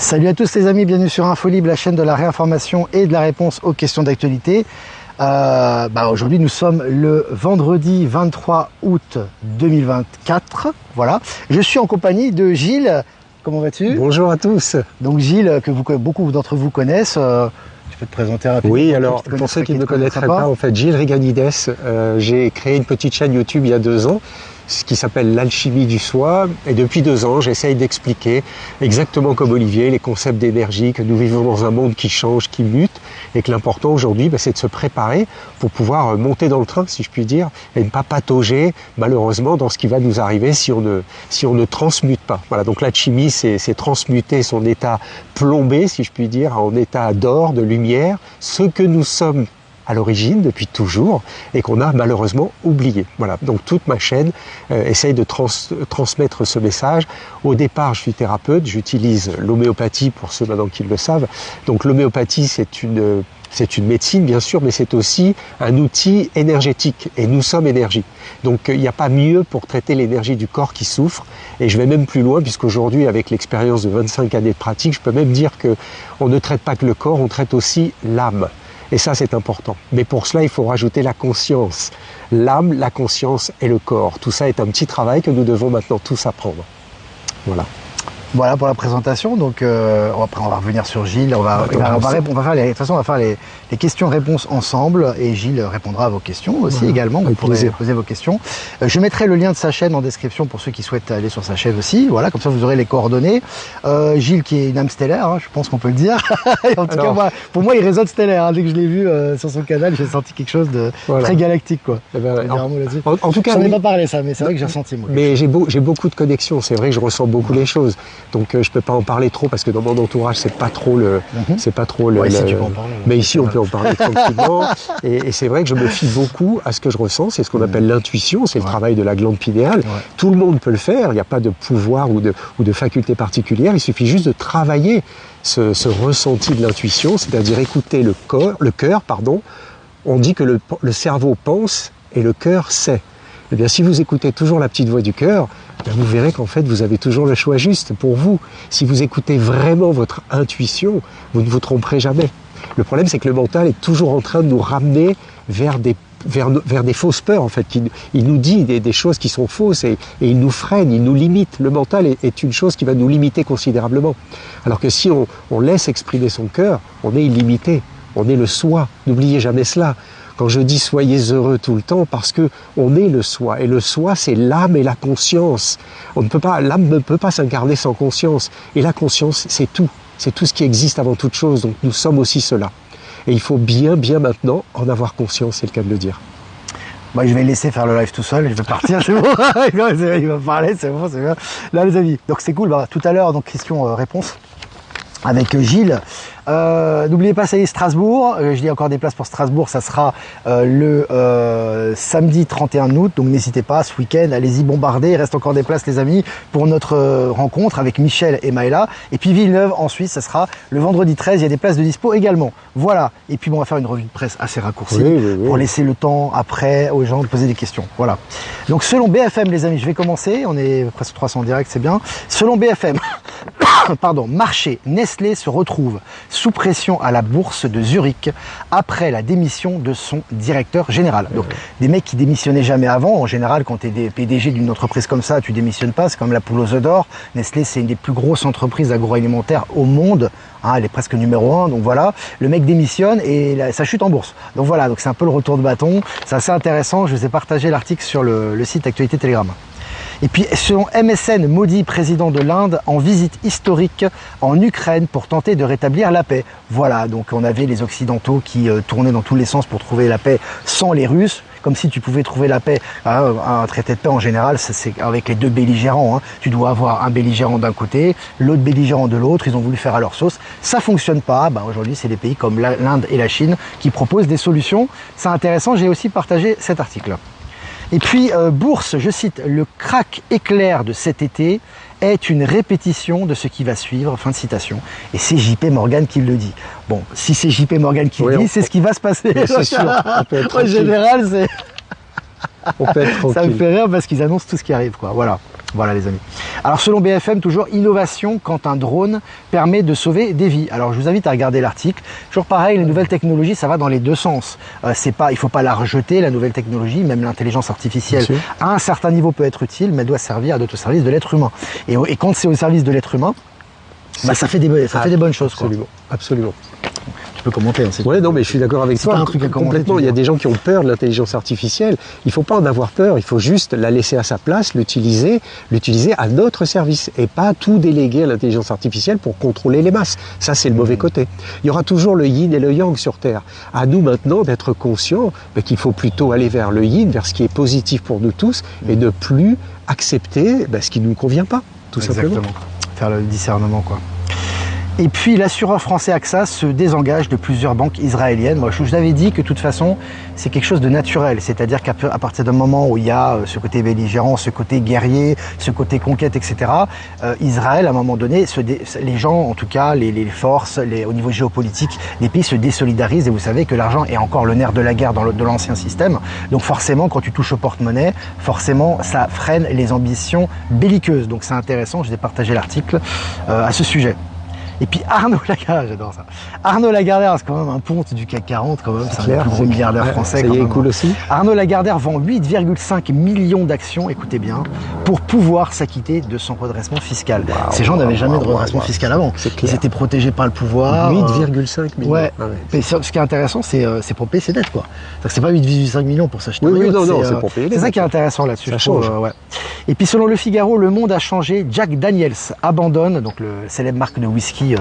Salut à tous les amis, bienvenue sur Infolib, la chaîne de la réinformation et de la réponse aux questions d'actualité. Aujourd'hui nous sommes le vendredi 23 août 2024, voilà. Je suis en compagnie de Gilles, comment vas-tu? Bonjour à tous. Donc Gilles, que beaucoup d'entre vous connaissent, tu peux te présenter rapidement. Oui, alors pour ceux qui ne me connaîtraient pas, en fait Gilles Riganides, j'ai créé une petite chaîne YouTube il y a 2 ans, ce qui s'appelle l'alchimie du soi, et depuis 2 ans j'essaye d'expliquer exactement comme Olivier les concepts d'énergie, que nous vivons dans un monde qui change, qui mute, et que l'important aujourd'hui c'est de se préparer pour pouvoir monter dans le train, si je puis dire, et ne pas patauger malheureusement dans ce qui va nous arriver si on ne transmute pas. Voilà, donc l'alchimie c'est transmuter son état plombé, si je puis dire, en état d'or, de lumière, ce que nous sommes à l'origine depuis toujours et qu'on a malheureusement oublié. Voilà, donc toute ma chaîne essaye de transmettre ce message. Au départ, je suis thérapeute, j'utilise l'homéopathie pour ceux maintenant qui le savent. Donc l'homéopathie, c'est une médecine bien sûr, mais c'est aussi un outil énergétique et nous sommes énergie. Donc il n'y a pas mieux pour traiter l'énergie du corps qui souffre, et je vais même plus loin puisqu'aujourd'hui avec l'expérience de 25 années de pratique, je peux même dire que on ne traite pas que le corps, on traite aussi l'âme. Et ça, c'est important. Mais pour cela, il faut rajouter la conscience. L'âme, la conscience et le corps. Tout ça est un petit travail que nous devons maintenant tous apprendre. Voilà. Voilà pour la présentation. Donc après on va revenir sur Gilles. On va faire les questions-réponses ensemble, et Gilles répondra à vos questions aussi, voilà, également. Vous pourrez poser vos questions. Je mettrai le lien de sa chaîne en description pour ceux qui souhaitent aller sur sa chaîne aussi. Voilà, comme ça vous aurez les coordonnées. Gilles qui est une âme stellaire, hein, je pense qu'on peut le dire. En tout cas, pour moi, il résonne stellaire. Hein. Dès que je l'ai vu sur son canal, j'ai senti quelque chose de très galactique, quoi. En tout cas, j'en ai pas parlé ça, mais c'est vrai que j'ai ressenti moi. Mais j'ai beaucoup de connexions. C'est vrai que je ressens beaucoup les choses. Donc je peux pas en parler trop parce que dans mon entourage c'est pas trop le, ici, tu peux en parler, mais ici on peut en parler tranquillement. Et c'est vrai que je me fie beaucoup à ce que je ressens. C'est ce qu'on appelle l'intuition. C'est le travail de la glande pinéale. Ouais. Tout le monde peut le faire. Il n'y a pas de pouvoir ou de faculté particulière. Il suffit juste de travailler ce ressenti de l'intuition, c'est-à-dire écouter le cœur. On dit que le cerveau pense et le cœur sait. Eh bien, si vous écoutez toujours la petite voix du cœur, vous verrez qu'en fait, vous avez toujours le choix juste pour vous. Si vous écoutez vraiment votre intuition, vous ne vous tromperez jamais. Le problème, c'est que le mental est toujours en train de nous ramener vers des fausses peurs, en fait. Il nous dit des choses qui sont fausses et il nous freine, il nous limite. Le mental est une chose qui va nous limiter considérablement. Alors que si on laisse exprimer son cœur, on est illimité. On est le soi. N'oubliez jamais cela. Quand je dis soyez heureux tout le temps, parce que on est le soi, et le soi c'est l'âme et la conscience. L'âme ne peut pas s'incarner sans conscience, et la conscience c'est tout ce qui existe avant toute chose, donc nous sommes aussi cela. Et il faut bien maintenant en avoir conscience, c'est le cas de le dire. Moi, je vais laisser faire le live tout seul, je vais partir, c'est bon. Il va parler, c'est bon, c'est bien. Là les amis, donc c'est cool, tout à l'heure, donc question-réponse avec Gilles. N'oubliez pas, ça y est, Strasbourg. Je dis encore des places pour Strasbourg. Ça sera le samedi 31 août. Donc n'hésitez pas, ce week-end, allez-y bombarder. Il reste encore des places, les amis, pour notre rencontre avec Michel et Maëla. Et puis Villeneuve, en Suisse, ça sera le vendredi 13. Il y a des places de dispo également. Voilà. Et puis on va faire une revue de presse assez raccourcie pour laisser le temps après aux gens de poser des questions. Voilà. Donc selon BFM, les amis, je vais commencer. On est presque 300 en direct, c'est bien. Selon BFM, marché, Nestlé se retrouve sous pression à la bourse de Zurich après la démission de son directeur général. Donc des mecs qui démissionnaient jamais avant. En général, quand tu es PDG d'une entreprise comme ça, tu démissionnes pas. C'est comme la poule aux œufs d'or. Nestlé, c'est une des plus grosses entreprises agroalimentaires au monde. Hein, elle est presque numéro 1. Donc voilà, le mec démissionne et ça chute en bourse. Donc voilà, donc c'est un peu le retour de bâton. C'est assez intéressant. Je vous ai partagé l'article sur le site Actualité Télégramme. Et puis, selon MSN, Modi, président de l'Inde, en visite historique en Ukraine pour tenter de rétablir la paix. Voilà, donc on avait les Occidentaux qui tournaient dans tous les sens pour trouver la paix sans les Russes, comme si tu pouvais trouver la paix. Un traité de paix, en général, c'est avec les deux belligérants. Hein. Tu dois avoir un belligérant d'un côté, l'autre belligérant de l'autre. Ils ont voulu faire à leur sauce. Ça fonctionne pas. Aujourd'hui, c'est des pays comme l'Inde et la Chine qui proposent des solutions. C'est intéressant, j'ai aussi partagé cet article. Et puis, Bourse, je cite, le krach éclair de cet été est une répétition de ce qui va suivre, fin de citation. Et c'est JP Morgan qui le dit. Bon, si c'est JP Morgan qui le dit, c'est ce qui va se passer. C'est sûr, en général, c'est... On peut être tranquille. Ça me fait rire parce qu'ils annoncent tout ce qui arrive, quoi. Voilà. Voilà les amis. Alors selon BFM, toujours innovation quand un drone permet de sauver des vies. Alors je vous invite à regarder l'article. Toujours pareil, les nouvelles technologies, ça va dans les deux sens. Il ne faut pas la rejeter, la nouvelle technologie, même l'intelligence artificielle à un certain niveau peut être utile, mais doit servir à d'autres services de l'être humain. Et quand c'est au service de l'être humain, ça fait des bonnes choses. Absolument, absolument. Tu peux commenter. Oui, non, mais je suis d'accord avec toi. Complètement. Il y a des gens qui ont peur de l'intelligence artificielle. Il ne faut pas en avoir peur. Il faut juste la laisser à sa place, l'utiliser à notre service et pas tout déléguer à l'intelligence artificielle pour contrôler les masses. Ça, c'est le mauvais côté. Il y aura toujours le yin et le yang sur Terre. À nous maintenant d'être conscients qu'il faut plutôt aller vers le yin, vers ce qui est positif pour nous tous et ne plus accepter ce qui ne nous convient pas, tout simplement. Faire le discernement, quoi. Et puis l'assureur français AXA se désengage de plusieurs banques israéliennes. Moi, je vous avais dit que de toute façon, c'est quelque chose de naturel. C'est-à-dire qu'à partir d'un moment où il y a ce côté belligérant, ce côté guerrier, ce côté conquête, etc., Israël, à un moment donné, les gens, en tout cas, les forces, au niveau géopolitique, les pays se désolidarisent. Et vous savez que l'argent est encore le nerf de la guerre de l'ancien système. Donc forcément, quand tu touches au porte-monnaie, forcément, ça freine les ambitions belliqueuses. Donc c'est intéressant, je vous ai partagé l'article à ce sujet. Et puis Arnaud Lagardère, j'adore ça. Arnaud Lagardère, c'est quand même un ponte du CAC 40, quand même, c'est un plus gros milliardaire français. Ça y est, cool aussi. Arnaud Lagardère vend 8,5 millions d'actions, écoutez bien, pour pouvoir s'acquitter de son redressement fiscal. Ces gens n'avaient jamais de redressement fiscal avant. Ils étaient protégés par le pouvoir. 8,5 millions. Ouais. Mais ce qui est intéressant, c'est pour payer ses dettes, quoi. C'est pas 8,5 millions pour s'acheter un yacht. Non, c'est pour payer les dettes. C'est ça qui est intéressant là-dessus. Ça change. Et puis selon Le Figaro, le monde a changé. Jack Daniels abandonne, donc le célèbre marque de whisky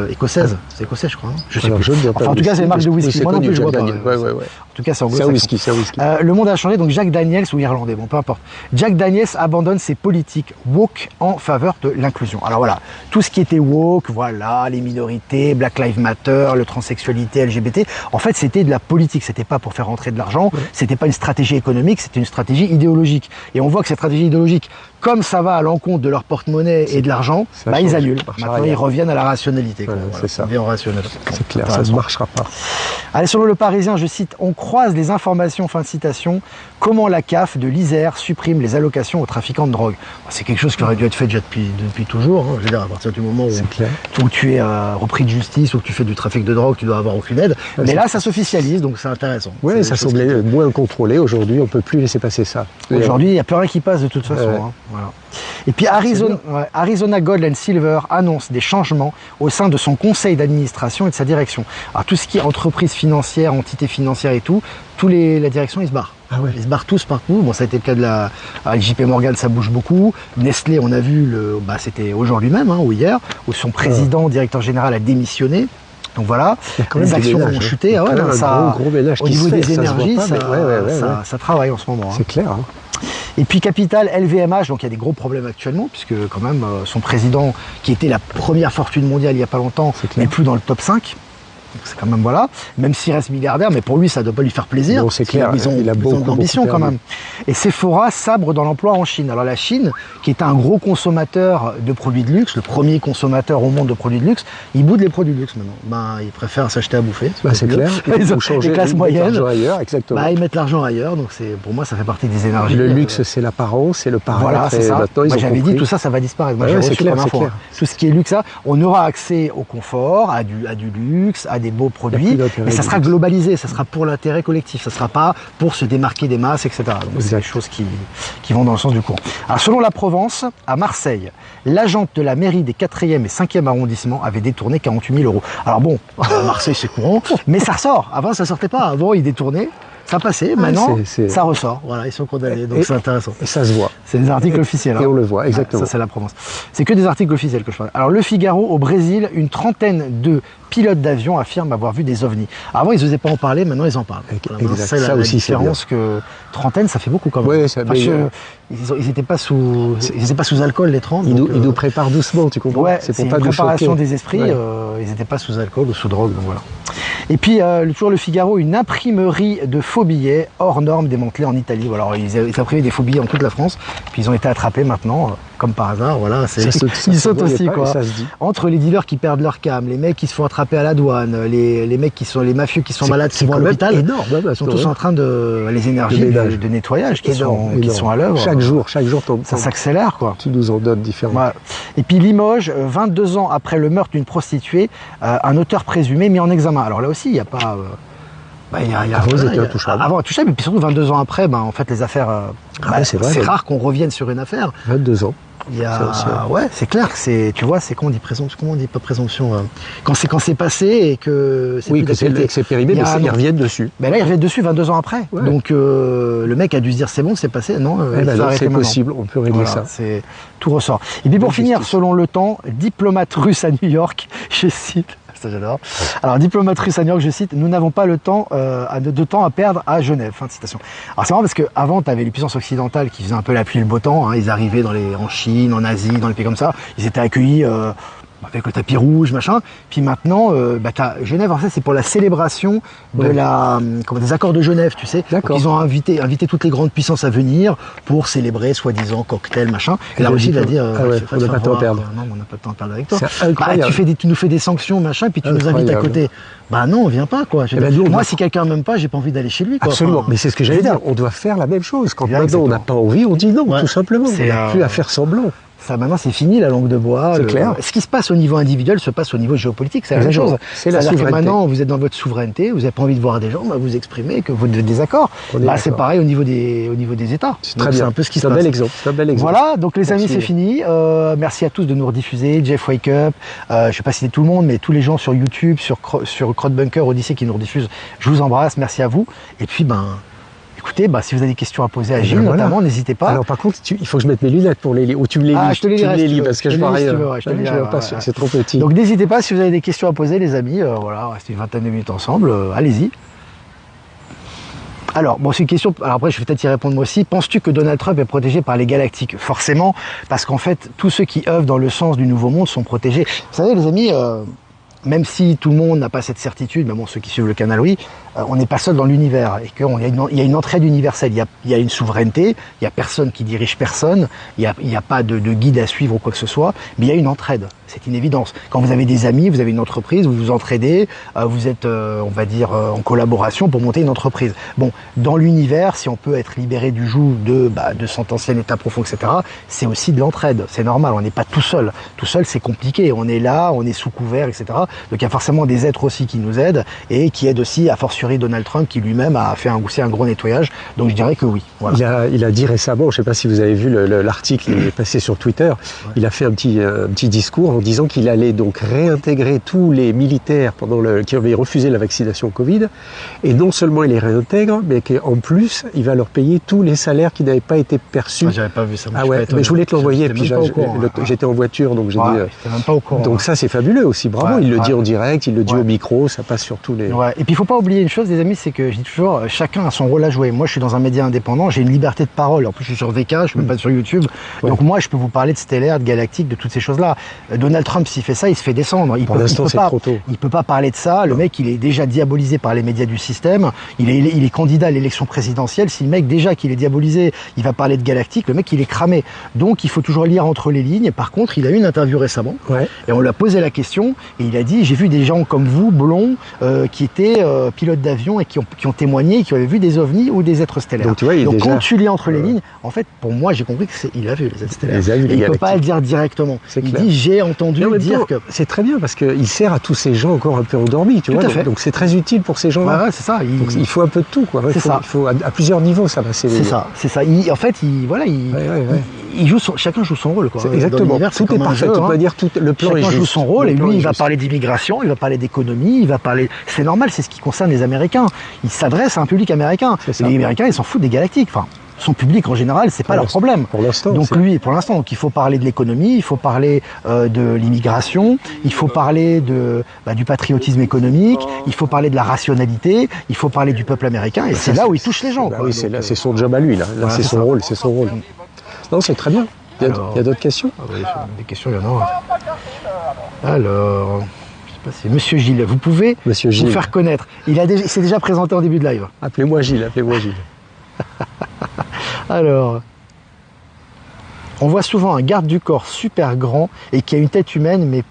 écossaise. C'est écossais, je crois. Je sais plus. Enfin, en tout cas, c'est une marque de whisky. Moi non plus, je vois pas. En tout cas, c'est anglo-saxon. C'est un whisky. Le monde a changé, donc Jack Daniels ou irlandais, bon, peu importe. Jack Daniels abandonne ses politiques woke en faveur de l'inclusion. Alors voilà, tout ce qui était woke, voilà, les minorités, Black Lives Matter, le transsexualité, LGBT, en fait, c'était de la politique. C'était pas pour faire rentrer de l'argent, c'était pas une stratégie économique, c'était une stratégie idéologique. Et on voit que cette stratégie idéologique, comme ça va à l'encontre de leur porte-monnaie et de l'argent, ils annulent. Maintenant, ils reviennent à la rationalité. C'est ça. Rationnel. C'est clair, ça ne marchera pas. Allez, selon Le Parisien, je cite, on croise les informations, fin de citation, comment la CAF de l'Isère supprime les allocations aux trafiquants de drogue. C'est quelque chose qui aurait dû être fait déjà depuis toujours. Je veux dire, à partir du moment où tu es repris de justice ou que tu fais du trafic de drogue, tu dois avoir aucune aide. Mais là, ça s'officialise, donc c'est intéressant. Oui, ça semblait moins contrôlé. Aujourd'hui, on ne peut plus laisser passer ça. Aujourd'hui, il n'y a plus rien qui passe de toute façon. Voilà. Et puis Arizona Gold and Silver annonce des changements au sein de son conseil d'administration et de sa direction. Alors tout ce qui est entreprise financière, entité financière et tout, la direction, ils se barrent. Ils se barrent tous partout. Bon, ça a été le cas de la JP Morgan, ça bouge beaucoup. Nestlé, on a vu, c'était aujourd'hui même, ou hier, où son président, directeur général a démissionné. Donc voilà, les actions ont chuté. Gros ménage au niveau des énergies, ça travaille en ce moment. C'est clair. Et puis Capital, LVMH, donc il y a des gros problèmes actuellement, puisque quand même son président, qui était la première fortune mondiale il n'y a pas longtemps, n'est plus dans le top 5. C'est quand même, même s'il reste milliardaire, mais pour lui, ça ne doit pas lui faire plaisir. Non, c'est clair, il a beaucoup d'ambition quand même. Et Sephora sabre dans l'emploi en Chine. Alors la Chine, qui est un gros consommateur de produits de luxe, le premier consommateur au monde de produits de luxe, il boude les produits de luxe maintenant. Ils préfèrent s'acheter à bouffer. C'est clair. Les classes moyennes, ailleurs, exactement. ils mettent l'argent ailleurs. Donc pour moi, ça fait partie des énergies. Le luxe, c'est l'apparence, c'est le paraître. Voilà, c'est ça. Moi, j'avais dit, tout ça, ça va disparaître. Moi, j'ai reçu comme info. Tout ce qui est luxe, on aura accès au confort, à du luxe, à des beaux produits, mais ça sera globalisé, ça sera pour l'intérêt collectif, ça sera pas pour se démarquer des masses, etc. Donc c'est des choses qui vont dans le sens du courant. Alors selon la Provence, à Marseille, l'agente de la mairie des 4e et 5e arrondissements avait détourné 48 000 €. Alors bon, Marseille c'est courant, mais ça ressort. Avant ça sortait pas, avant ils détournaient. Ça passait, maintenant ça ressort. Voilà, ils sont condamnés, donc c'est intéressant. Et ça se voit. C'est des articles officiels. Et on le voit, exactement. Ça c'est la Provence. C'est que des articles officiels que je parle. Alors Le Figaro, au Brésil, une trentaine de pilotes d'avion affirment avoir vu des ovnis. Avant ils n'osaient pas en parler, maintenant ils en parlent. C'est la différence que trentaine, ça fait beaucoup quand même. Ils n'étaient pas sous alcool les 30. Ils nous préparent doucement, tu comprends. C'est pour pas une préparation des esprits. Ils n'étaient pas sous alcool ou sous drogue, donc voilà. Et puis toujours Le Figaro, une imprimerie de faux billets hors normes démantelée en Italie. Alors ils imprimaient des faux billets en toute la France, puis ils ont été attrapés maintenant. comme par hasard, voilà, Ça saute, ils sautent aussi, pas, quoi. ça se dit. Entre les dealers qui perdent leur cam, les mecs qui se font attraper à la douane, les mecs qui sont les mafieux qui sont malades, qui vont à l'hôpital, énorme, ils sont tous en train de les énergies de nettoyage qui sont à l'œuvre. Chaque jour, ça s'accélère, quoi. Tu nous en donnes différents. Ouais. Et puis Limoges, 22 ans après le meurtre d'une prostituée, un auteur présumé mis en examen. Alors là aussi, il n'y a pas. Avant, ils étaient intouchables. Avant, intouchables, et puis surtout 22 ans après, en fait, les affaires. C'est rare qu'on revienne sur une affaire. 22 ans. Il y a, ouais, c'est clair que c'est, tu vois, c'est comment on dit présomption, comment on dit pas présomption, quand c'est passé et que c'est que c'est périmé, mais ils reviennent dessus. Mais là, ils reviennent dessus 22 ans après. Ouais. Donc le mec a dû se dire c'est bon, c'est passé, non, c'est possible, on peut régler ça. C'est tout ressort. Et puis pour finir, selon Le Temps, diplomate russe à New York, je cite. Ça j'adore. Alors, diplomate russe à New York, je cite, nous n'avons pas le temps, de temps à perdre à Genève. Fin de citation. Alors, c'est marrant parce qu'avant, tu avais les puissances occidentales qui faisaient un peu la pluie et le beau temps. Ils arrivaient en Chine, en Asie, dans les pays comme ça. Ils étaient accueillis avec le tapis rouge, machin. Puis maintenant, Genève, en fait, c'est pour la célébration de des accords de Genève, tu sais. Donc, ils ont invité toutes les grandes puissances à venir pour célébrer, soi-disant, cocktail, machin. Et là aussi, il va dire, on n'a pas de temps à perdre. Non, on n'a pas de temps à perdre avec toi. C'est incroyable. Tu nous fais des sanctions, machin, puis tu nous invites à côté. Bah non, on vient pas, quoi. Moi, si quelqu'un m'aime pas, j'ai pas envie d'aller chez lui, quoi. Absolument. Mais c'est ce que j'allais dire. On doit faire la même chose. Quand maintenant on n'a pas envie, on dit non, tout simplement. Il n'y a plus à faire semblant. Ça, maintenant, c'est fini la langue de bois. C'est clair. Ce qui se passe au niveau individuel se passe au niveau géopolitique, c'est la même chose. C'est la souveraineté. Que maintenant, vous êtes dans votre souveraineté, vous n'avez pas envie de voir des gens, vous exprimez que vous êtes désaccord. C'est pareil au niveau des États. C'est très bien. C'est un peu ce qui se passe. C'est un bel exemple. Voilà, donc les amis, c'est fini. Merci à tous de nous rediffuser. Jeff Wake Up, je ne vais pas citer tout le monde, mais tous les gens sur YouTube, sur Crowdbunker, Odyssey qui nous rediffusent, je vous embrasse, merci à vous. Et puis, écoutez, si vous avez des questions à poser à Gilles, notamment, n'hésitez pas. Alors par contre, il faut que je mette mes lunettes pour les lire. Ou tu me les lis. Je te les lis parce que je parie. C'est trop petit. Donc n'hésitez pas si vous avez des questions à poser, les amis. Restez une vingtaine de minutes ensemble. Allez-y. Alors, c'est une question. Alors après, je vais peut-être y répondre moi aussi. Penses-tu que Donald Trump est protégé par les galactiques? Forcément, parce qu'en fait, tous ceux qui œuvrent dans le sens du nouveau monde sont protégés. Vous savez, les amis. Même si tout le monde n'a pas cette certitude, mais ceux qui suivent le canal, oui, on n'est pas seul dans l'univers et qu'il y a une entraide universelle. Il y a une souveraineté, il n'y a personne qui dirige personne, il n'y a pas de guide à suivre ou quoi que ce soit, mais il y a une entraide. C'est une évidence. Quand vous avez des amis, vous avez une entreprise, vous vous entraidez, vous êtes, on va dire, en collaboration pour monter une entreprise. Dans l'univers, si on peut être libéré du joug de son ancien état profond, etc., c'est aussi de l'entraide. C'est normal, on n'est pas tout seul. Tout seul, c'est compliqué. On est là, on est sous couvert, etc. Donc il y a forcément des êtres aussi qui nous aident et qui aident aussi, a fortiori Donald Trump, qui lui-même a fait un gros nettoyage. Donc je dirais que oui. Voilà. Il a dit récemment, je ne sais pas si vous avez vu l'article, il est passé sur Twitter, il a fait un petit discours en disant qu'il allait donc réintégrer tous les militaires qui avaient refusé la vaccination Covid. Et non seulement il les réintègre, mais qu'en plus, il va leur payer tous les salaires qui n'avaient pas été perçus. J'avais pas vu ça. Mais je voulais te l'envoyer. Puis j'étais en voiture, donc j'ai dit. Même pas au courant. Donc ça, c'est fabuleux aussi. Bravo. Il le dit en direct, il le dit au micro, ça passe sur tous les. Et puis il faut pas oublier une chose, les amis, c'est que je dis toujours, chacun a son rôle à jouer. Moi, je suis dans un média indépendant, j'ai une liberté de parole. En plus, je suis sur VK, je suis même pas sur YouTube. Donc moi, je peux vous parler de Stellaire, de Galactique, de toutes ces choses-là. Donald Trump, s'il fait ça, il se fait descendre. Pour l'instant, c'est trop tôt. Il peut pas parler de ça. Le mec, il est déjà diabolisé par les médias du système. Il est candidat à l'élection présidentielle. Si le mec, déjà qu'il est diabolisé, il va parler de Galactique, le mec, il est cramé. Donc, il faut toujours lire entre les lignes. Par contre, il a eu une interview récemment. Et on lui a posé la question. Et il a dit, j'ai vu des gens comme vous, blonds, qui étaient pilotes d'avion et qui ont témoigné, qui avaient vu des ovnis ou des êtres stellaires. Donc, tu vois, quand tu lis entre les lignes, en fait, pour moi, j'ai compris qu'il a vu les êtres stellaires. Et il ne peut pas le dire directement. Il dit, j'ai entendu dire que... C'est très bien parce qu'il sert à tous ces gens encore un peu endormis, tu vois. Donc c'est très utile pour ces gens-là. C'est ça. Donc il faut un peu de tout, quoi. Il faut à plusieurs niveaux, ça va s'élever. C'est ça. En fait, chacun joue son rôle, quoi. Exactement. Tout est parfait. Tu peux dire le plan est juste. Chacun joue son rôle et lui, il va parler d'immigration, il va parler d'économie, il va parler. C'est normal, c'est ce qui concerne les Américains. Il s'adresse à un public américain. Les Américains, ils s'en foutent des galactiques. Enfin, son public en général, c'est pas leur problème. Pour l'instant. Donc pour l'instant, il faut parler de l'économie, il faut parler de l'immigration, il faut parler du patriotisme économique, il faut parler de la rationalité, il faut parler du peuple américain, et c'est là où il touche les gens. Oui, c'est son job à lui, là. C'est son rôle, Non, c'est très bien. Il y a d'autres questions? Des questions, il y en a. Alors, je sais pas si Monsieur Gilles, vous pouvez vous faire connaître. Il s'est déjà présenté en début de live. Appelez-moi Gilles. Alors, On voit souvent un garde du corps super grand et qui a une tête humaine, mais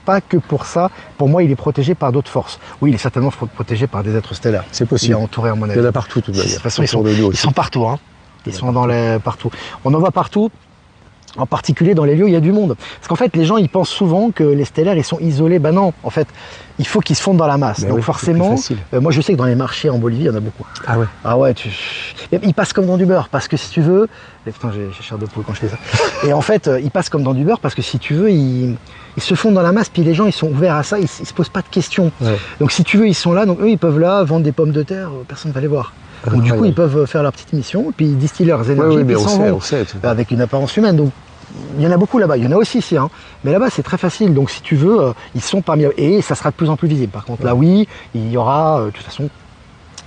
pas que pour ça. Pour moi, il est protégé par d'autres forces. Oui, il est certainement protégé par des êtres stellaires. C'est possible. Il est entouré, à mon avis. Il y en a partout, tout de toute façon, ils sont partout. Hein. Ils sont partout. On en voit partout. En particulier dans les lieux où il y a du monde. Parce qu'en fait, les gens, ils pensent souvent que les stellaires, ils sont isolés. Ben non, en fait, il faut qu'ils se fondent dans la masse. Donc forcément, moi je sais que dans les marchés en Bolivie, il y en a beaucoup. Ah ouais. Ah ouais, ils passent comme dans du beurre. Parce que si tu veux... Putain, j'ai chair de poule quand je fais ça. Et en fait, ils passent comme dans du beurre parce que si tu veux, ils se fondent dans la masse. Puis les gens, ils sont ouverts à ça. Ils se posent pas de questions. Ouais. Donc si tu veux, ils sont là. Donc eux, ils peuvent là vendre des pommes de terre. Personne ne va les voir. Donc du coup, ils peuvent faire leur petite mission. Puis ils distillent leurs énergies. Mais on sait. Avec une apparence humaine. Donc, il y en a beaucoup là-bas, il y en a aussi ici, hein. Mais là-bas c'est très facile, donc si tu veux, ils sont parmi eux, et ça sera de plus en plus visible. Par contre là oui, il y aura de toute façon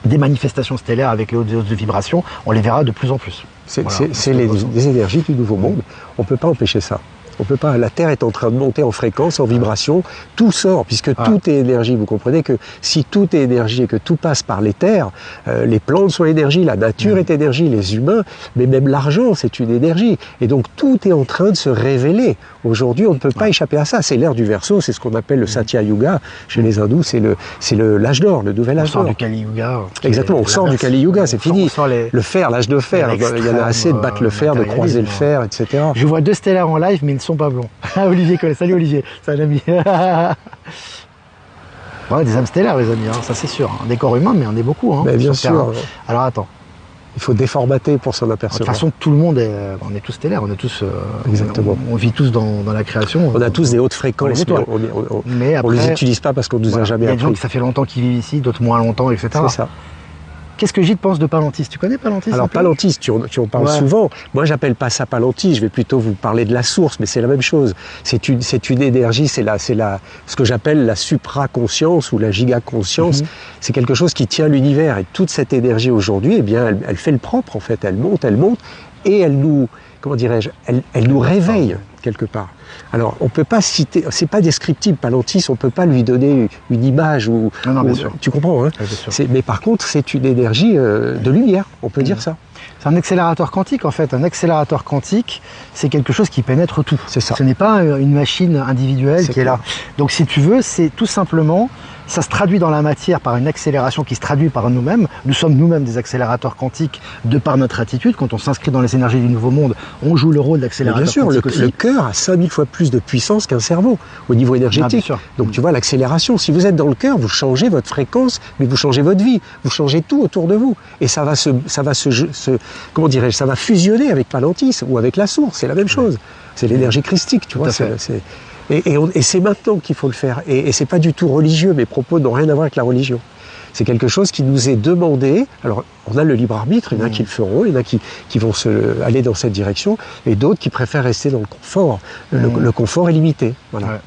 des manifestations stellaires avec les hautes de vibration, on les verra de plus en plus. C'est les énergies du nouveau monde, on ne peut pas empêcher ça. On peut pas. La Terre est en train de monter en fréquence, en vibration. Tout sort, puisque tout est énergie. Vous comprenez que si tout est énergie et que tout passe par les terres, les plantes sont énergie, la nature est énergie, les humains, mais même l'argent, c'est une énergie. Et donc tout est en train de se révéler. Aujourd'hui, on ne peut pas échapper à ça. C'est l'ère du Verseau, c'est ce qu'on appelle le Satya Yuga. Chez les hindous, c'est l'âge d'or, le nouvel âge d'or. On sort du Kali Yuga. Exactement, on sort du Kali Yuga, c'est fini. Le fer, l'âge de fer. Il y en a assez de battre le fer, de croiser le fer, etc. Je vois 2 stellaires en live, mais ils ne sont pas blonds. Olivier connaît. Salut Olivier, c'est un ami. Ouais, des âmes stellaires, les amis, hein, ça c'est sûr. Un décor humain, mais on est beaucoup. Hein, bien sûr. Alors attends. Il faut déformater pour s'en apercevoir. De toute façon, tout le monde on est tous stellaires, on est tous. Exactement. On vit tous dans la création. On a tous des hautes fréquences, mais on les utilise pas parce qu'on nous a jamais appris. Il y a des gens qui ça fait longtemps qu'ils vivent ici, d'autres moins longtemps, etc. C'est ça. Qu'est-ce que Gilles pense de Palantis? Tu connais Palantis? Alors Palantis, tu en parles souvent. Moi, j'appelle pas ça Palantis. Je vais plutôt vous parler de la source, mais c'est la même chose. C'est une énergie. C'est ce que j'appelle la supraconscience ou la gigaconscience. C'est quelque chose qui tient l'univers. Et toute cette énergie aujourd'hui, eh bien, elle fait le propre en fait. Elle monte, et elle nous, comment dirais-je, elle nous réveille quelque part. Alors, on peut pas citer, c'est pas descriptible, Palantis, on peut pas lui donner une image ou, bien sûr. Tu comprends, hein? Mais par contre, c'est une énergie de lumière, on peut dire ça. C'est un accélérateur quantique, en fait. Un accélérateur quantique, c'est quelque chose qui pénètre tout. C'est ça. Ce n'est pas une machine individuelle qui est là. Donc, si tu veux, c'est tout simplement, ça se traduit dans la matière par une accélération qui se traduit par nous-mêmes. Nous sommes nous-mêmes des accélérateurs quantiques de par notre attitude. Quand on s'inscrit dans les énergies du nouveau monde, on joue le rôle d'accélérateur quantique aussi. Le cœur a 5000 fois plus de puissance qu'un cerveau au niveau énergétique. Donc tu vois l'accélération. Si vous êtes dans le cœur, vous changez votre fréquence, mais vous changez votre vie, vous changez tout autour de vous. Et ça va comment dirais-je, ça va fusionner avec Palantis ou avec la source. C'est la même chose. C'est l'énergie christique, tu vois. Et c'est maintenant qu'il faut le faire. Et c'est pas du tout religieux. Mes propos n'ont rien à voir avec la religion. C'est quelque chose qui nous est demandé. Alors, on a le libre arbitre, il y en a qui le feront, il y en a qui vont aller dans cette direction, et d'autres qui préfèrent rester dans le confort. Le confort est limité. Voilà.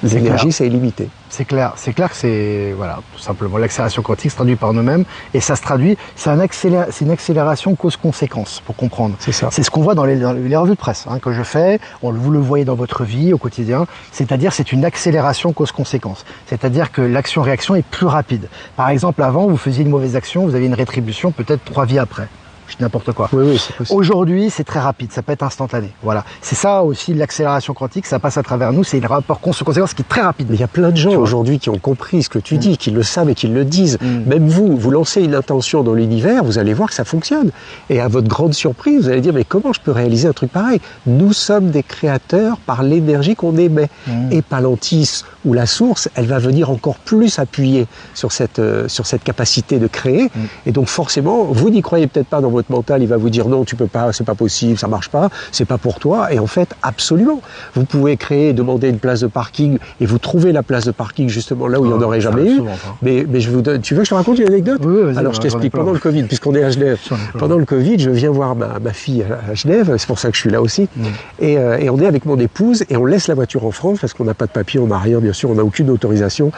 L'énergie, c'est illimité. C'est clair que c'est, voilà, tout simplement, l'accélération quantique se traduit par nous-mêmes, et ça se traduit, c'est une accélération cause-conséquence, pour comprendre. C'est ça. C'est ce qu'on voit dans les revues de presse, hein, que je fais, vous le voyez dans votre vie, au quotidien, c'est-à-dire c'est une accélération cause-conséquence. C'est-à-dire que l'action-réaction est plus rapide. Par exemple, avant, vous faisiez une mauvaise action, vous aviez une rétribution peut-être 3 vies après. Je dis n'importe quoi. Oui, c'est possible. Aujourd'hui, c'est très rapide, ça peut être instantané. Voilà. C'est ça aussi l'accélération quantique, ça passe à travers nous, c'est un rapport conséquence qui est très rapide. Mais il y a plein de gens aujourd'hui qui ont compris ce que tu dis, qui le savent et qui le disent. Même vous lancez une intention dans l'univers, vous allez voir que ça fonctionne. Et à votre grande surprise, vous allez dire, mais comment je peux réaliser un truc pareil? Nous sommes des créateurs par l'énergie qu'on émet. Et Palantis, ou la source, elle va venir encore plus appuyer sur cette capacité de créer. Et donc forcément, vous n'y croyez peut-être pas dans votre mental, il va vous dire non, tu peux pas, c'est pas possible, ça marche pas, c'est pas pour toi. Et en fait, absolument. Vous pouvez créer, demander une place de parking, et vous trouvez la place de parking justement là où il n'y en aurait jamais eu. Mais je vous donne, tu veux que je te raconte une anecdote? Oui, alors je t'explique. Pendant le Covid, puisqu'on est à Genève, pendant le Covid, je viens voir ma fille à Genève, c'est pour ça que je suis là aussi. Et on est avec mon épouse, et on laisse la voiture en France, parce qu'on n'a pas de papier, on n'a rien, bien sûr, on n'a aucune autorisation.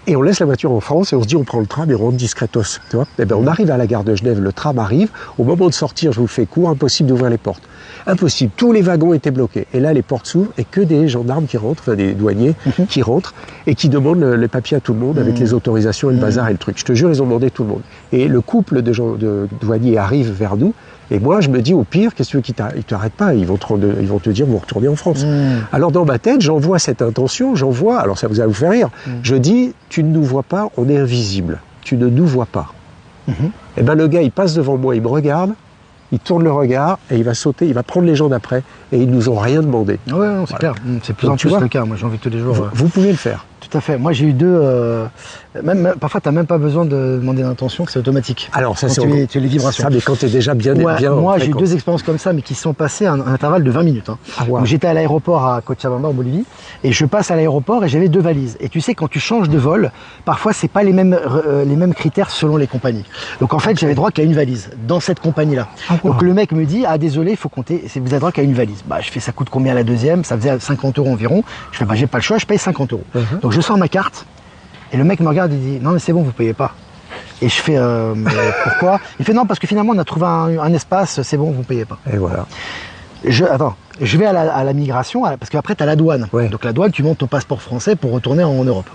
Et on laisse la voiture en France et on se dit on prend le tram et on rentre discretos. Tu vois, et ben on arrive à la gare de Genève, le tram arrive. Au moment de sortir, je vous fais court, impossible d'ouvrir les portes. Impossible. Tous les wagons étaient bloqués. Et là, les portes s'ouvrent et que des gendarmes qui rentrent, enfin des douaniers qui rentrent et qui demandent les papiers à tout le monde avec les autorisations et le bazar et le truc. Je te jure, ils ont demandé tout le monde. Et le couple de douaniers arrive vers nous Et moi, je me dis, au pire, qu'est-ce que tu veux qu'ils t'arrêtent pas? Ils vont te dire, vous retournez en France. Alors, dans ma tête, j'envoie cette intention, alors ça vous faire rire. Je dis, tu ne nous vois pas, on est invisible. Tu ne nous vois pas. Et ben le gars, il passe devant moi, il me regarde, il tourne le regard et il va sauter, il va prendre les gens d'après et ils nous ont rien demandé. Ouais, non, c'est clair. C'est plus en plus le cas. Moi, j'en vis tous les jours. Vous pouvez le faire. Tout à fait. Moi, j'ai eu deux. Parfois, tu n'as même pas besoin de demander d'intention, c'est automatique. Alors, ça, c'est tu es les vibrations. Ça, mais quand tu es déjà bien. Moi, j'ai eu deux expériences comme ça, mais qui se sont passées à un intervalle de 20 minutes. Donc, j'étais à l'aéroport à Cochabamba, en Bolivie, et je passe à l'aéroport et j'avais 2 valises. Et tu sais, quand tu changes de vol, parfois, c'est pas les mêmes critères selon les compagnies. Donc, en fait, j'avais droit qu'à une valise dans cette compagnie-là. Donc, le mec me dit, désolé, il faut compter. Vous avez droit qu'à une valise. Bah, je fais, ça coûte combien la deuxième? Ça faisait 50 € environ. Je fais, j'ai pas le choix, je paye 50 €. Donc, je sors ma carte. Et le mec me regarde et dit, non mais c'est bon, vous payez pas. Et je fais, mais pourquoi? Il fait, non, parce que finalement on a trouvé un espace, c'est bon, vous payez pas. Et voilà. Je vais à la migration, parce qu'après tu as la douane. Donc la douane, tu montes ton passeport français pour retourner en Europe.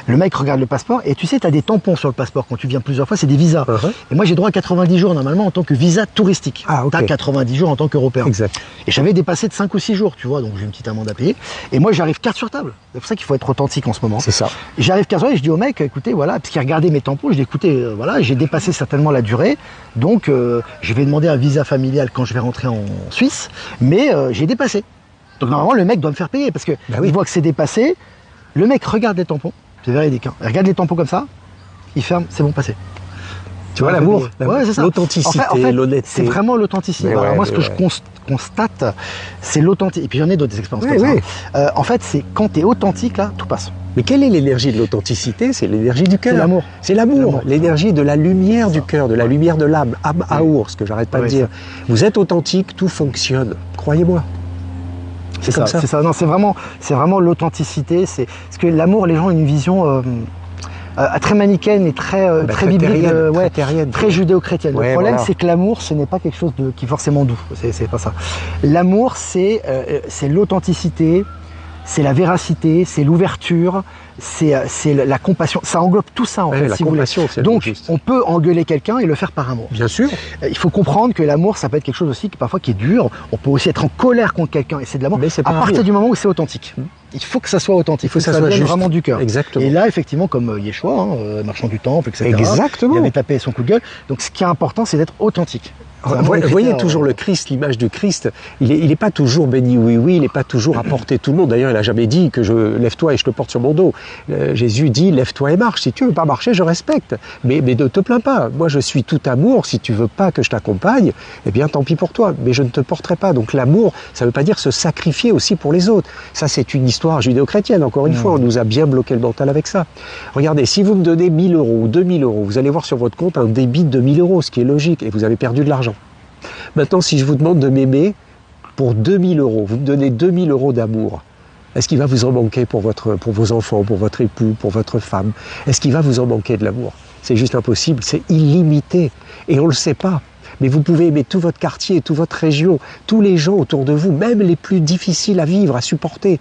Le mec regarde le passeport et tu sais, tu as des tampons sur le passeport quand tu viens plusieurs fois, c'est des visas. Et moi j'ai droit à 90 jours normalement en tant que visa touristique. Tu as 90 jours en tant qu'Européen. Exact. Et j'avais dépassé de 5 ou 6 jours, tu vois, donc j'ai une petite amende à payer. Et moi j'arrive carte sur table. C'est pour ça qu'il faut être authentique en ce moment. C'est ça. J'arrive carte sur table et je dis au mec, écoutez, voilà, parce qu'il regardait mes tampons, je dis écoutez, voilà, j'ai dépassé certainement la durée, donc je vais demander un visa familial quand je vais rentrer en Suisse, mais j'ai dépassé. Donc normalement le mec doit me faire payer parce que il voit que c'est dépassé. Le mec regarde les tampons. C'est véridique. Il regarde les tampons comme ça, il ferme, c'est bon, passé. Tu vois l'amour, l'authenticité, en fait, l'honnêteté. C'est vraiment l'authenticité. Alors moi, ce que je constate, c'est l'authenticité. Et puis j'en ai d'autres expériences comme ça. En fait, c'est quand tu es authentique, là, tout passe. Mais quelle est l'énergie de l'authenticité? C'est l'énergie du cœur. C'est l'amour. C'est l'amour, l'énergie de la lumière du cœur, de la lumière de l'âme. Âme Aour, ce que j'arrête pas de dire. Vous êtes authentique, tout fonctionne. Croyez-moi. C'est comme ça. C'est ça. Non, c'est vraiment l'authenticité. Parce que l'amour, les gens ont une vision très manichéenne et très biblique, très judéo-chrétienne. Le problème, c'est que l'amour, ce n'est pas quelque chose qui est forcément doux. C'est pas ça. L'amour, c'est l'authenticité, c'est la véracité, c'est l'ouverture, c'est la compassion. Ça englobe tout ça en fait. La compassion, c'est donc, on peut engueuler quelqu'un et le faire par amour. Bien sûr. Il faut comprendre que l'amour, ça peut être quelque chose aussi parfois qui est dur. On peut aussi être en colère contre quelqu'un et c'est de l'amour. À partir du moment où c'est authentique. Il faut que ça soit authentique. Il faut que ça vienne vraiment du cœur. Exactement. Et là, effectivement, comme Yeshua, marchand du temple, etc. Exactement. Il avait tapé son coup de gueule. Donc, ce qui est important, c'est d'être authentique. Vous voyez toujours le Christ, l'image du Christ, il n'est pas toujours béni oui, il n'est pas toujours à porter tout le monde. D'ailleurs, il n'a jamais dit que lève-toi et je te porte sur mon dos. Jésus dit lève-toi et marche. Si tu ne veux pas marcher, je respecte. Mais ne te plains pas. Moi, je suis tout amour. Si tu ne veux pas que je t'accompagne, eh bien, tant pis pour toi. Mais je ne te porterai pas. Donc l'amour, ça ne veut pas dire se sacrifier aussi pour les autres. Ça, c'est une histoire judéo-chrétienne. Encore une fois, on nous a bien bloqué le mental avec ça. Regardez, si vous me donnez 1 000 € ou 2 000 €, vous allez voir sur votre compte un débit de 1 000 €, ce qui est logique, et vous avez perdu de l'argent. Maintenant, si je vous demande de m'aimer pour 2 000 €, vous me donnez 2 000 € d'amour, est-ce qu'il va vous en manquer pour vos enfants, pour votre époux, pour votre femme? Est-ce qu'il va vous en manquer de l'amour? C'est juste impossible, c'est illimité. Et on ne le sait pas. Mais vous pouvez aimer tout votre quartier, toute votre région, tous les gens autour de vous, même les plus difficiles à vivre, à supporter.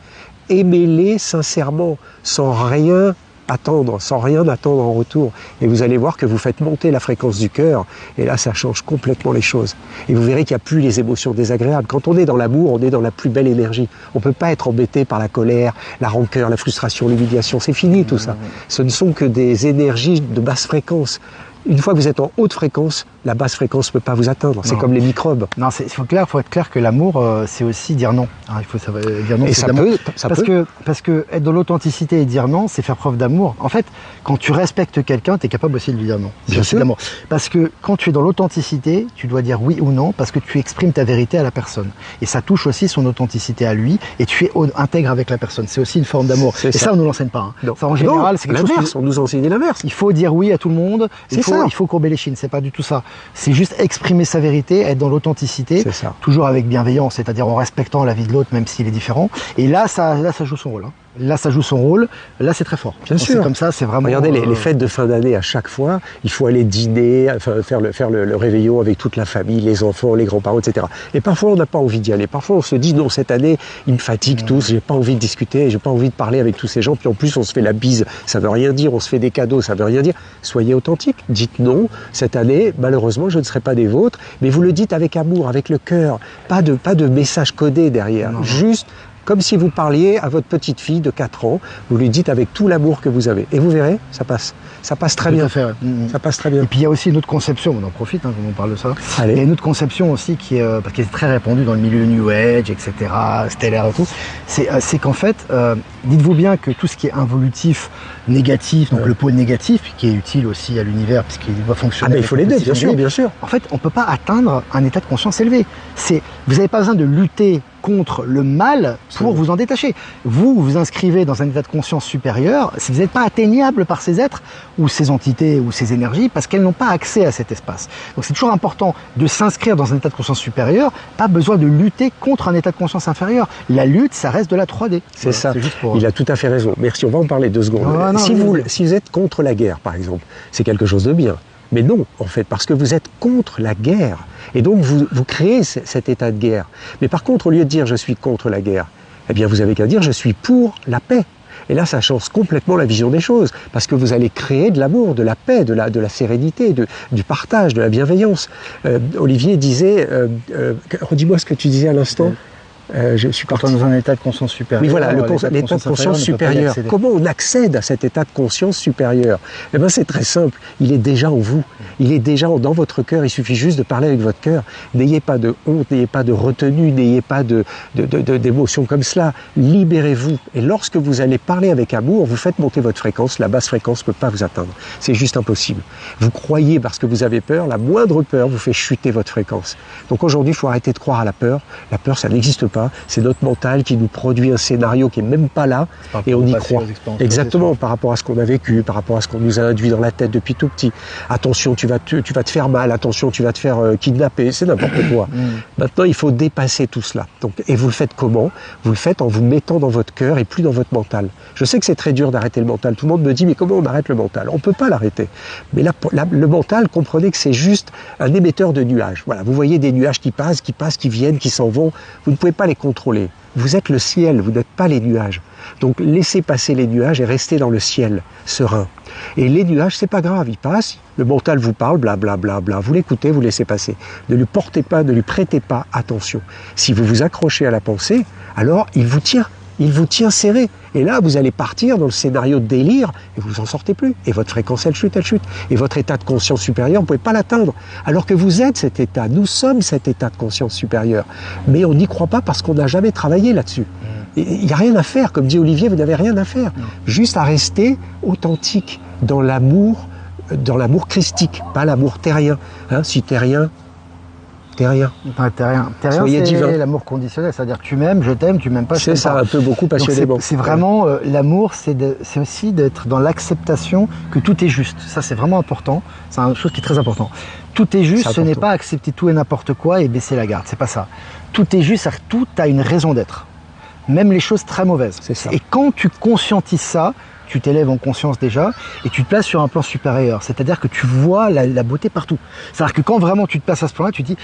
Aimez-les sincèrement, sans rien attendre en retour. Et vous allez voir que vous faites monter la fréquence du cœur, et là, ça change complètement les choses. Et vous verrez qu'il n'y a plus les émotions désagréables. Quand on est dans l'amour, on est dans la plus belle énergie. On ne peut pas être embêté par la colère, la rancœur, la frustration, l'humiliation. C'est fini tout ça. Ce ne sont que des énergies de basse fréquence. Une fois que vous êtes en haute fréquence, la basse fréquence ne peut pas vous atteindre. C'est comme les microbes. Non, il faut être clair que l'amour, c'est aussi dire non. Il faut savoir dire non. Et ça peut. Parce que être dans l'authenticité et dire non, c'est faire preuve d'amour. En fait, quand tu respectes quelqu'un, tu es capable aussi de lui dire non. Bien sûr. D'amour. Parce que quand tu es dans l'authenticité, tu dois dire oui ou non, parce que tu exprimes ta vérité à la personne. Et ça touche aussi son authenticité à lui, et tu es intègre avec la personne. C'est aussi une forme d'amour. Et ça, on ne nous l'enseigne pas. Ça, en général, c'est quelque chose. On nous enseigne l'inverse. Il faut dire oui à tout le monde. Il faut courber les chines. C'est pas du tout ça. C'est juste exprimer sa vérité, être dans l'authenticité, toujours avec bienveillance, c'est-à-dire en respectant la vie de l'autre, même s'il est différent. Et là, ça joue son rôle. Là, ça joue son rôle. Là, c'est très fort. Bien sûr. C'est comme ça, c'est vraiment... Regardez, les fêtes de fin d'année, à chaque fois, il faut aller dîner, enfin, faire le réveillon avec toute la famille, les enfants, les grands-parents, etc. Et parfois, on n'a pas envie d'y aller. Parfois, on se dit, non, cette année, ils me fatiguent tous, j'ai pas envie de discuter, j'ai pas envie de parler avec tous ces gens. Puis en plus, on se fait la bise, ça veut rien dire. On se fait des cadeaux, ça veut rien dire. Soyez authentique. Dites non, cette année, malheureusement, je ne serai pas des vôtres. Mais vous le dites avec amour, avec le cœur. Pas de message codé derrière. Non. Juste comme si vous parliez à votre petite fille de 4 ans, vous lui dites avec tout l'amour que vous avez. Et vous verrez, ça passe. Ça passe très bien. Fait, ouais. Ça passe très bien. Et puis il y a aussi une autre conception, on en profite quand on parle de ça. Allez. Il y a une autre conception aussi qui est très répandue dans le milieu New Age, etc., stellaire et tout. C'est qu'en fait, dites-vous bien que tout ce qui est involutif, négatif, donc le pôle négatif, qui est utile aussi à l'univers, puisqu'il va fonctionner. Ah mais il faut les deux, bien sûr, bien sûr. En fait, on ne peut pas atteindre un état de conscience élevé. Vous n'avez pas besoin de lutter contre le mal pour vous en détacher. Vous vous inscrivez dans un état de conscience supérieur, si vous n'êtes pas atteignable par ces êtres, ou ces entités, ou ces énergies, parce qu'elles n'ont pas accès à cet espace. Donc c'est toujours important de s'inscrire dans un état de conscience supérieur, pas besoin de lutter contre un état de conscience inférieur. La lutte, ça reste de la 3D. C'est ça, il a tout à fait raison. Merci, on va en parler 2 secondes. Si vous êtes contre la guerre, par exemple, c'est quelque chose de bien. Mais non, en fait, parce que vous êtes contre la guerre. Et donc, vous créez cet état de guerre. Mais par contre, au lieu de dire « je suis contre la guerre », eh bien, vous avez qu'à dire « je suis pour la paix ». Et là, ça change complètement la vision des choses. Parce que vous allez créer de l'amour, de la paix, de la sérénité, du partage, de la bienveillance. Olivier disait... redis-moi ce que tu disais à l'instant. Je suis parti dans un état de conscience supérieur. Oui, voilà, l'état de conscience supérieur. Comment on accède à cet état de conscience supérieur? Eh bien, c'est très simple. Il est déjà en vous. Il est déjà dans votre cœur. Il suffit juste de parler avec votre cœur. N'ayez pas de honte, n'ayez pas de retenue, n'ayez pas d'émotions comme cela. Libérez-vous. Et lorsque vous allez parler avec amour, vous faites monter votre fréquence. La basse fréquence ne peut pas vous atteindre. C'est juste impossible. Vous croyez parce que vous avez peur. La moindre peur vous fait chuter votre fréquence. Donc aujourd'hui, il faut arrêter de croire à la peur. La peur, ça n'existe pas. C'est notre mental qui nous produit un scénario qui est même pas là et on y croit. Exactement, par rapport à ce qu'on a vécu, par rapport à ce qu'on nous a induit dans la tête depuis tout petit. Attention, tu vas te faire mal, attention, tu vas te faire kidnapper, c'est n'importe quoi. Maintenant, il faut dépasser tout cela. Donc, et vous le faites comment? Vous le faites en vous mettant dans votre cœur et plus dans votre mental. Je sais que c'est très dur d'arrêter le mental. Tout le monde me dit, mais comment on arrête le mental? On peut pas l'arrêter. Mais le mental, comprenez que c'est juste un émetteur de nuages. Voilà, vous voyez des nuages qui passent, qui viennent, qui s'en vont. Vous ne pouvez pas les contrôler. Vous êtes le ciel, vous n'êtes pas les nuages. Donc laissez passer les nuages et restez dans le ciel, serein. Et les nuages, c'est pas grave, ils passent, le mental vous parle, blablabla, vous l'écoutez, vous laissez passer. Ne lui portez pas, ne lui prêtez pas attention. Si vous vous accrochez à la pensée, alors il vous tient serré. Et là, vous allez partir dans le scénario de délire et vous en sortez plus. Et votre fréquence, elle chute. Et votre état de conscience supérieur, vous ne pouvez pas l'atteindre. Alors que vous êtes cet état, nous sommes cet état de conscience supérieure. Mais on n'y croit pas parce qu'on n'a jamais travaillé là-dessus. Il n'y a rien à faire, comme dit Olivier, vous n'avez rien à faire. Juste à rester authentique dans l'amour christique, pas l'amour terrien. Hein, si terrien, t'es rien. Terrien, c'est l'amour conditionnel, c'est-à-dire tu m'aimes, je t'aime, tu m'aimes pas, je t'aime pas. C'est ça, un peu beaucoup passionnément. C'est vraiment l'amour, c'est aussi d'être dans l'acceptation que tout est juste. Ça, c'est vraiment important. C'est une chose qui est très important. Tout est juste, ce n'est pas accepter tout et n'importe quoi et baisser la garde. C'est pas ça. Tout est juste, tout a une raison d'être. Même les choses très mauvaises. C'est ça. Et quand tu conscientises ça, tu t'élèves en conscience déjà et tu te places sur un plan supérieur. C'est-à-dire que tu vois la beauté partout. C'est-à-dire que quand vraiment tu te places à ce plan-là, tu te dis,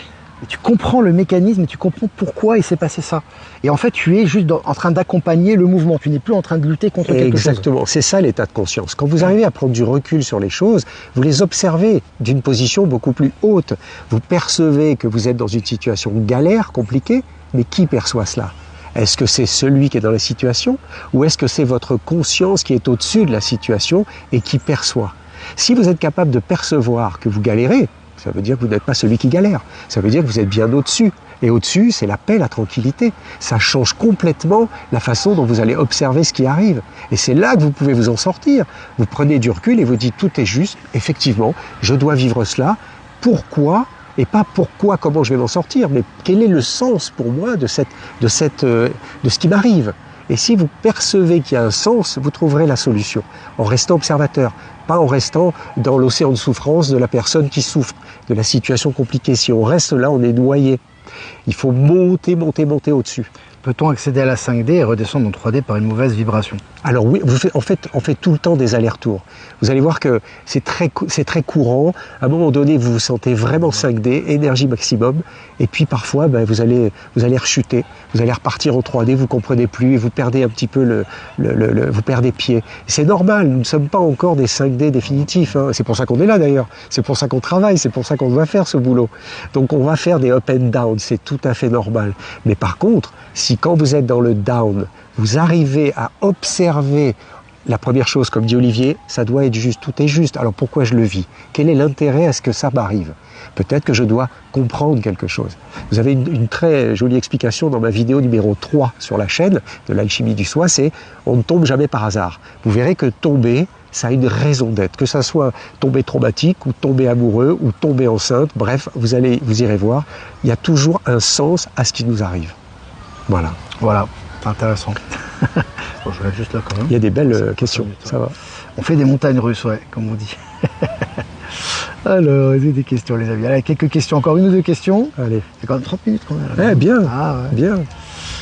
tu comprends le mécanisme et tu comprends pourquoi il s'est passé ça. Et en fait, tu es juste en train d'accompagner le mouvement. Tu n'es plus en train de lutter contre quelque chose. Exactement. C'est ça l'état de conscience. Quand vous arrivez à prendre du recul sur les choses, vous les observez d'une position beaucoup plus haute. Vous percevez que vous êtes dans une situation galère, compliquée, mais qui perçoit cela ? Est-ce que c'est celui qui est dans la situation ou est-ce que c'est votre conscience qui est au-dessus de la situation et qui perçoit? Si vous êtes capable de percevoir que vous galérez, ça veut dire que vous n'êtes pas celui qui galère. Ça veut dire que vous êtes bien au-dessus. Et au-dessus, c'est la paix, la tranquillité. Ça change complètement la façon dont vous allez observer ce qui arrive. Et c'est là que vous pouvez vous en sortir. Vous prenez du recul et vous dites tout est juste. Effectivement, je dois vivre cela. Pourquoi ? Et pas pourquoi, comment je vais m'en sortir, mais quel est le sens pour moi de ce qui m'arrive. Et si vous percevez qu'il y a un sens, vous trouverez la solution, en restant observateur, pas en restant dans l'océan de souffrance de la personne qui souffre, de la situation compliquée. Si on reste là, on est noyé. Il faut monter au-dessus. Peut-on accéder à la 5D et redescendre en 3D par une mauvaise vibration? Alors oui, on fait tout le temps des allers-retours. Vous allez voir que c'est très courant. À un moment donné, vous vous sentez vraiment 5D, énergie maximum, et puis parfois, vous allez rechuter, vous allez repartir en 3D, vous comprenez plus, et vous perdez un petit peu vous perdez pied. C'est normal, nous ne sommes pas encore des 5D définitifs. Hein. C'est pour ça qu'on est là d'ailleurs. C'est pour ça qu'on travaille, c'est pour ça qu'on doit faire ce boulot. Donc on va faire des up and down, c'est tout à fait normal. Mais par contre, si quand vous êtes dans le down, vous arrivez à observer la première chose, comme dit Olivier, ça doit être juste, tout est juste. Alors pourquoi je le vis? Quel est l'intérêt à ce que ça m'arrive? Peut-être que je dois comprendre quelque chose. Vous avez une très jolie explication dans ma vidéo numéro 3 sur la chaîne de l'alchimie du soi, c'est « on ne tombe jamais par hasard ». Vous verrez que tomber, ça a une raison d'être, que ça soit tomber traumatique, ou tomber amoureux, ou tomber enceinte, bref, vous irez voir, il y a toujours un sens à ce qui nous arrive. Voilà. Voilà, c'est intéressant. Bon, je vais juste là quand même. Il y a des belles questions, ça va. On fait des montagnes russes, ouais, comme on dit. Alors, j'ai des questions, les amis. Allez, quelques questions, encore une ou deux questions. Allez. C'est quand même 30 minutes qu'on a là. Eh, bien, ah, ouais. Bien.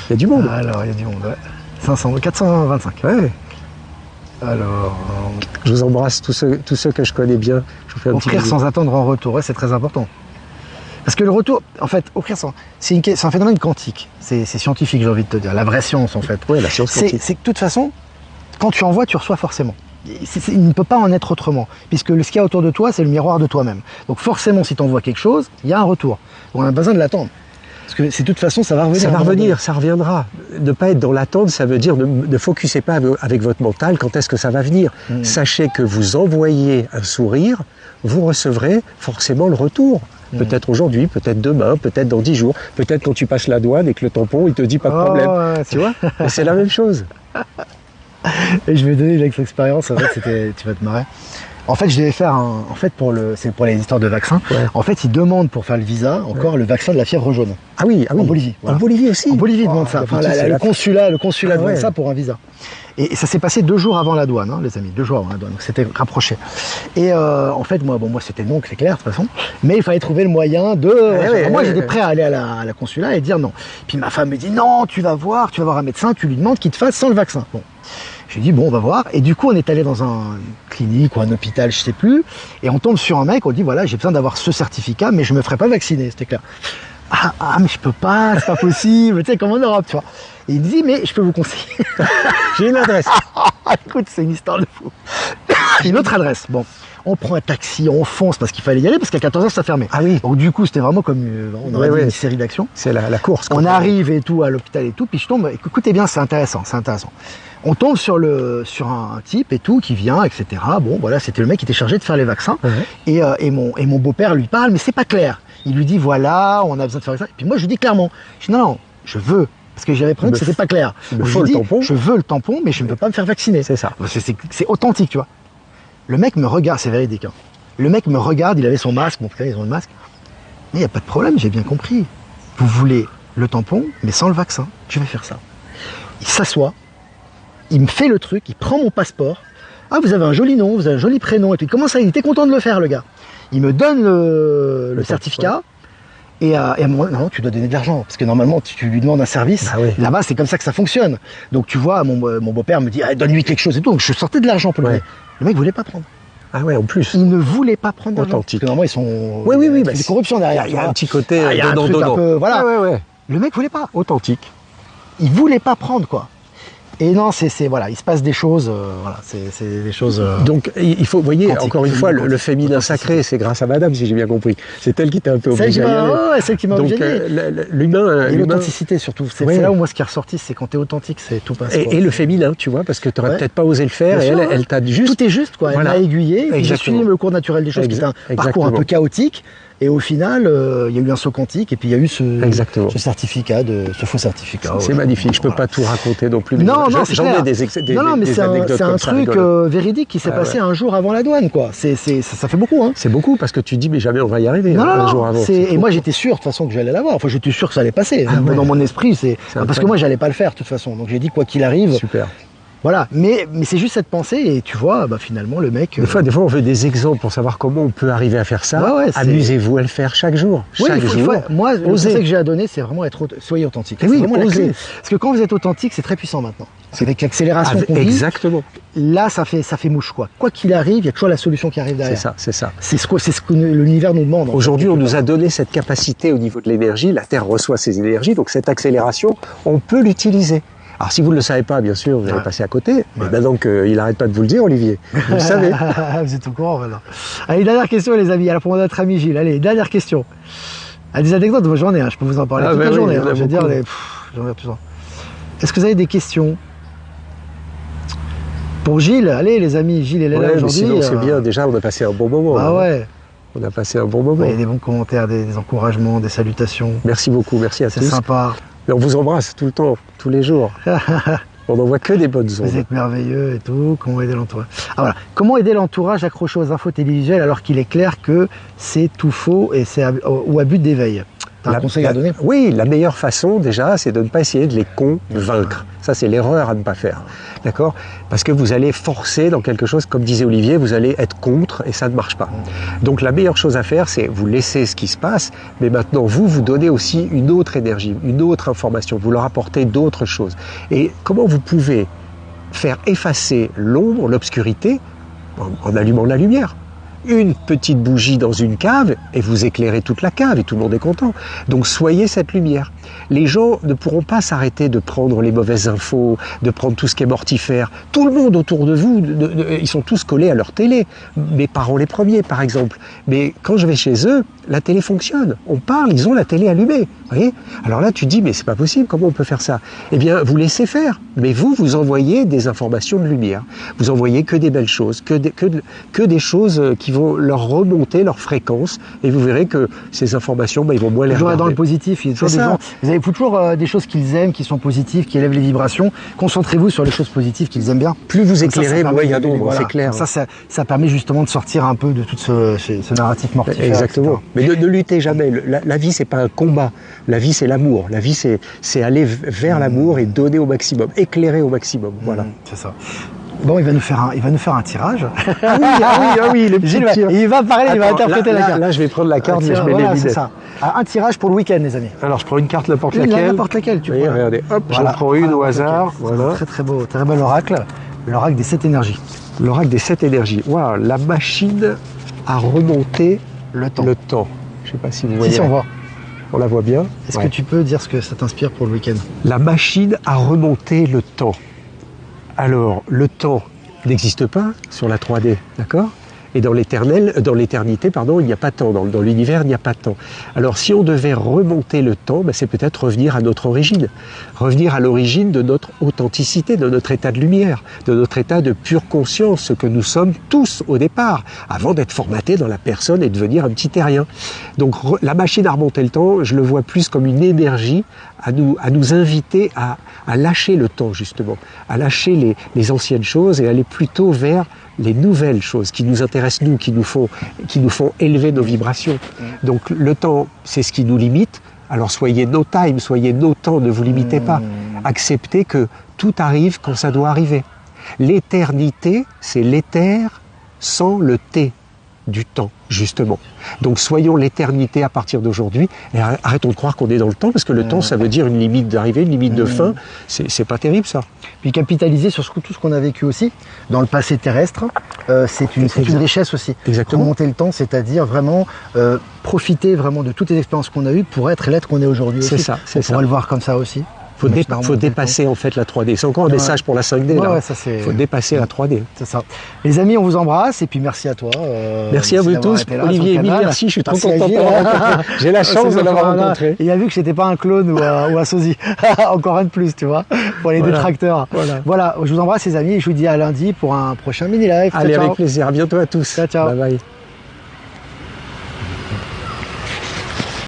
Il y a du monde. Alors, il y a du monde, ouais. 425. Ouais. Alors... Je vous embrasse, tous ceux que je connais bien. Je vous fais un petit offrir sans attendre en retour, ouais, c'est très important. Parce que le retour, en fait, offrir sans... C'est un phénomène quantique. C'est scientifique, j'ai envie de te dire. La vraie science, en fait. Oui, la science quantique. C'est que de toute façon, quand tu envoies, tu reçois forcément. Il ne peut pas en être autrement, puisque ce qu'il y a autour de toi, c'est le miroir de toi-même. Donc forcément, si tu envoies quelque chose, il y a un retour. Donc on a besoin de l'attendre. Parce que de toute façon, ça va revenir. Ça va revenir, ça reviendra. Ne pas être dans l'attente, ça veut dire ne focussez pas avec votre mental quand est-ce que ça va venir. Sachez que vous envoyez un sourire, vous recevrez forcément le retour. Peut-être aujourd'hui, peut-être demain, peut-être dans 10 jours, peut-être quand tu passes la douane et que le tampon, il te dit pas de problème. Ouais, tu vois? C'est la même chose. Et je vais donner une expérience, en fait, tu vas te marrer. En fait, je devais faire c'est pour les histoires de vaccins. Ouais. En fait, ils demandent pour faire le visa encore le vaccin de la fièvre jaune. Ah oui, en Bolivie. Voilà. En Bolivie aussi. En Bolivie, ils demandent ça. Enfin, le consulat demande ça pour un visa. Et ça s'est passé 2 jours avant la douane, hein, les amis, 2 jours avant la douane. Donc c'était rapproché. Et en fait, moi c'était non, c'est clair de toute façon. Mais il fallait trouver le moyen de. Moi, j'étais prêt à aller à la consulat et dire non. Puis ma femme me dit non, tu vas voir un médecin, tu lui demandes qu'il te fasse sans le vaccin. Bon. J'ai dit bon, on va voir. Et du coup, on est allé dans une clinique ou un hôpital, je sais plus. Et on tombe sur un mec, on dit voilà, j'ai besoin d'avoir ce certificat, mais je me ferai pas vacciner, c'était clair. Ah, mais je peux pas, c'est pas possible, tu sais, comme en Europe, tu vois. Et il me dit, mais je peux vous conseiller. J'ai une adresse. Écoute, c'est une histoire de fou. Une autre adresse. Bon, on prend un taxi, on fonce parce qu'il fallait y aller, parce qu'à 14h, ça fermait. Ah oui. Donc du coup, c'était vraiment comme on aurait dit une série d'actions. C'est la course. On arrive et tout à l'hôpital et tout, puis je tombe. Écoutez bien, c'est intéressant, c'est intéressant. On tombe sur un type et tout qui vient, etc. Bon, voilà, c'était le mec qui était chargé de faire les vaccins. Et mon beau-père lui parle, mais c'est pas clair. Il lui dit voilà, on a besoin de faire ça. Et puis moi, je lui dis clairement, je dis non, je veux. Parce que j'avais l'impression que c'était pas clair. Donc, je dis, je veux le tampon, mais je ne peux pas me faire vacciner. C'est ça. C'est authentique, tu vois. Le mec me regarde, c'est véridique. Hein. Le mec me regarde, il avait son masque, mon frère, ils ont le masque. Mais il n'y a pas de problème, j'ai bien compris. Vous voulez le tampon, mais sans le vaccin. Je vais faire ça. Il s'assoit, il me fait le truc, il prend mon passeport. Ah, vous avez un joli nom, vous avez un joli prénom. Et puis comment ça, il était content de le faire, le gars. Il me donne le certificat. Et à un moment, non, tu dois donner de l'argent. Parce que normalement, tu lui demandes un service. Ah oui. Là-bas, c'est comme ça que ça fonctionne. Donc tu vois, mon beau-père me dit, ah, donne-lui quelque chose et tout. Donc je sortais de l'argent pour le donner. Le mec ne voulait pas prendre. Ah ouais, en plus. Il ne voulait pas prendre d'argent. Authentique. Parce que normalement, ils sont. Oui. Il y a des corruptions derrière. Il y a un petit côté il y a un truc un peu, voilà. Ouais. Le mec ne voulait pas. Authentique. Il ne voulait pas prendre, quoi. Et non, voilà, il se passe des choses, voilà, c'est des choses. Donc il faut, vous voyez, encore une fois, le féminin sacré, c'est grâce à Madame, si j'ai bien compris. C'est elle qui t'a un peu obligé à y aller. Ouais, celle qui m'a obligé. Donc l'humain, et l'authenticité surtout. C'est là où moi ce qui est ressorti, c'est quand t'es authentique, c'est tout passe. Et le féminin, tu vois, parce que t'aurais peut-être pas osé le faire, et elle t'a juste. Tout est juste, quoi. Elle m'a aiguillé. J'ai suivi le cours naturel des choses, qui est un parcours un peu chaotique. Et au final, il y a eu un saut quantique et puis il y a eu ce certificat, ce faux certificat. C'est magnifique, je ne peux pas tout raconter non plus. Mais non, j'en ai des anecdotes. C'est un truc véridique qui s'est passé un jour avant la douane, quoi. Ça fait beaucoup, hein. C'est beaucoup parce que tu dis, mais jamais on va y arriver un jour avant. Et moi j'étais sûr de toute façon que j'allais l'avoir. Enfin, j'étais sûr que ça allait passer. Dans mon esprit, parce que moi j'allais pas le faire de toute façon. Donc j'ai dit quoi qu'il arrive. Super. Voilà, mais c'est juste cette pensée et tu vois, finalement le mec... Des fois on veut des exemples pour savoir comment on peut arriver à faire ça. Amusez-vous à le faire chaque jour. Chaque jour. Moi, le conseil que j'ai à donner, c'est vraiment soyez authentique. C'est vraiment la clé. Parce que quand vous êtes authentique, c'est très puissant maintenant. Avec l'accélération qu'on vit, exactement. Là, ça fait mouche quoi. Quoi qu'il arrive, il y a toujours la solution qui arrive derrière. C'est ça. C'est ce que l'univers nous demande. Aujourd'hui, on nous a donné cette capacité au niveau de l'énergie. La Terre reçoit ces énergies, donc cette accélération, on peut l'utiliser. Alors si vous ne le savez pas, bien sûr, vous allez passer à côté. Mais maintenant qu'il n'arrête pas de vous le dire, Olivier, vous le savez. Vous êtes au courant maintenant. Allez, dernière question les amis, alors pour notre ami Gilles. Allez, dernière question. Des anecdotes, moi j'en ai, je peux vous en parler toute la journée. Je veux dire, j'en ai tout. Est-ce que vous avez des questions pour Gilles? Allez les amis, Gilles est là aujourd'hui. Sinon c'est bien, déjà on a passé un bon moment. On a passé un bon moment. Il y a des bons commentaires, des encouragements, des salutations. Merci beaucoup, merci à tous. C'est sympa. Et on vous embrasse tout le temps, tous les jours. On n'en voit que des bonnes ondes. Vous êtes merveilleux et tout. Comment aider l'entourage? Voilà. Comment aider l'entourage accroché aux infos télévisuelles alors qu'il est clair que c'est tout faux et c'est ou à but d'éveil? T'as un conseil à donner? Oui, la meilleure façon déjà, c'est de ne pas essayer de les convaincre. Ça, c'est l'erreur à ne pas faire. D'accord? Parce que vous allez forcer dans quelque chose, comme disait Olivier, vous allez être contre et ça ne marche pas. Donc la meilleure chose à faire, c'est vous laisser ce qui se passe, mais maintenant vous donnez aussi une autre énergie, une autre information, vous leur apportez d'autres choses. Et comment vous pouvez faire effacer l'ombre, l'obscurité, en allumant la lumière? Une petite bougie dans une cave et vous éclairez toute la cave et tout le monde est content. Donc soyez cette lumière. Les gens ne pourront pas s'arrêter de prendre les mauvaises infos, de prendre tout ce qui est mortifère. Tout le monde autour de vous, ils sont tous collés à leur télé. Mes parents les premiers par exemple. Mais quand je vais chez eux, la télé fonctionne. On parle, ils ont la télé allumée. Vous voyez? Alors là tu dis mais c'est pas possible, comment on peut faire ça? Eh bien vous laissez faire. Mais vous envoyez des informations de lumière. Vous envoyez que des belles choses, que des choses qui vont leur remonter leur fréquence et vous verrez que ces informations, ils vont moins les regarder. Dans le positif, il y a toujours des gens, vous avez toujours des choses qu'ils aiment, qui sont positives, qui élèvent les vibrations. Concentrez-vous sur les choses positives qu'ils aiment bien. Plus vous éclairez, moins il y a d'ombre, c'est clair. Ça permet justement de sortir un peu de tout ce narratif mortifère. Exactement. Mais ne luttez jamais. La vie, c'est pas un combat. La vie, c'est l'amour. La vie, c'est aller vers l'amour et donner au maximum, éclairer au maximum. Voilà. C'est ça. Bon, il va nous faire un tirage. Ah oui, le petit tirage. Il va parler, il va interpréter la carte. Là, je vais prendre la carte, mais je mets les lunettes. C'est ça. Un tirage pour le week-end, les amis. Alors, je prends une carte n'importe laquelle. N'importe laquelle, tu vois. Regardez, hop, j'en prends une au hasard. Voilà. Très beau, très bel oracle. L'oracle des 7 énergies. L'oracle des 7 énergies. Waouh, la machine à remonter le temps. Je ne sais pas si vous voyez. Si, on voit. On la voit bien. Est-ce que tu peux dire ce que ça t'inspire pour le week-end? La machine à remonter le temps. Alors, le temps n'existe pas sur la 3D, d'accord? Et dans l'éternité, il n'y a pas de temps. Dans l'univers, il n'y a pas de temps. Alors, si on devait remonter le temps, c'est peut-être revenir à notre origine. Revenir à l'origine de notre authenticité, de notre état de lumière, de notre état de pure conscience, ce que nous sommes tous au départ, avant d'être formatés dans la personne et devenir un petit terrien. Donc, la machine à remonter le temps, je le vois plus comme une énergie à nous inviter à lâcher le temps, justement, à lâcher les anciennes choses et aller plutôt vers les nouvelles choses qui nous intéressent, nous, qui nous font élever nos vibrations. Donc le temps, c'est ce qui nous limite. Alors soyez no time, soyez no temps, ne vous limitez pas. Acceptez que tout arrive quand ça doit arriver. L'éternité, c'est l'éther sans le T du temps, justement. Donc soyons l'éternité à partir d'aujourd'hui et arrêtons de croire qu'on est dans le temps parce que le temps, ça veut dire une limite d'arrivée, une limite de fin. C'est pas terrible, ça. Puis capitaliser sur tout ce qu'on a vécu aussi dans le passé terrestre, c'est une richesse aussi. Exactement. Remonter le temps, c'est-à-dire vraiment profiter vraiment de toutes les expériences qu'on a eues pour être l'être qu'on est aujourd'hui. C'est ça. On pourrait le voir comme ça aussi. Faut dépasser en fait la 3D. C'est encore un message pour la 5D. Il faut dépasser la 3D. C'est ça. Les amis, on vous embrasse et puis merci à toi. Merci à vous tous. Olivier et Émile, merci. Je suis trop content de t'avoir rencontré. J'ai la chance de l'avoir rencontré. Il a vu que j'étais pas un clone ou un sosie. Encore un de plus, tu vois, pour les détracteurs. Voilà, je vous embrasse les amis et je vous dis à lundi pour un prochain mini-live. Allez, avec plaisir. À bientôt à tous. Ciao. Bye bye.